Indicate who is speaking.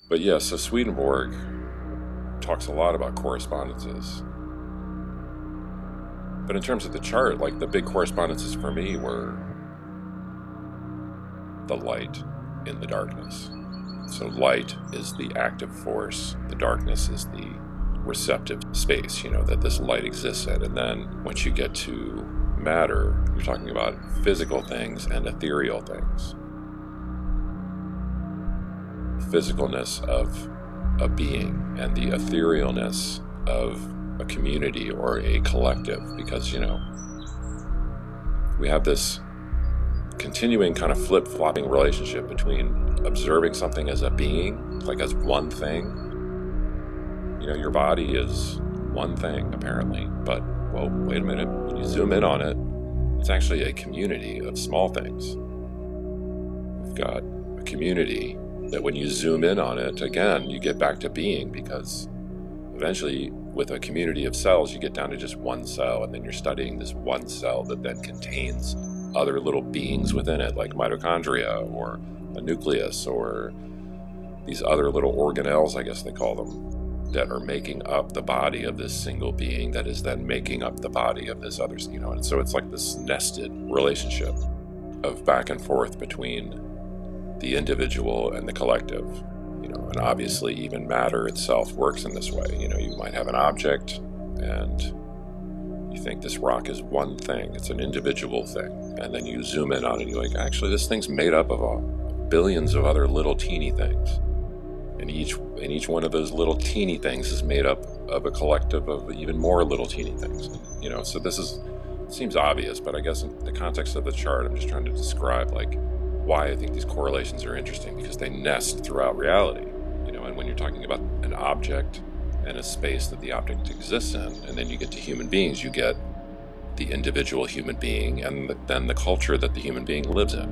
Speaker 1: But yeah, so Swedenborg talks a lot about correspondences. But in terms of the chart, like the big correspondences for me were the light in the darkness. So light is the active force, the darkness is the receptive space, that this light exists in. And then once you get to matter, you're talking about physical things and ethereal things. Physicalness of a being and the etherealness of a community or a collective, because we have this continuing kind of flip-flopping relationship between observing something as a being, like as one thing. Your body is one thing apparently, but well, wait a minute, when you zoom in on it, it's actually a community of small things. We've got a community that when you zoom in on it, again, you get back to being, because eventually with a community of cells, you get down to just one cell, and then you're studying this one cell that then contains other little beings within it, like mitochondria or a nucleus or these other little organelles, I guess they call them, that are making up the body of this single being that is then making up the body of this other, and so it's like this nested relationship of back and forth between the individual and the collective, and obviously even matter itself works in this way. You might have an object and you think this rock is one thing, it's an individual thing, and then you zoom in on it and you're like, actually this thing's made up of billions of other little teeny things, and each one of those little teeny things is made up of a collective of even more little teeny things. So this seems obvious, but I guess in the context of the chart, I'm just trying to describe like why I think these correlations are interesting, because they nest throughout reality. And when you're talking about an object and a space that the object exists in, and then you get to human beings, you get the individual human being and then the culture that the human being lives in.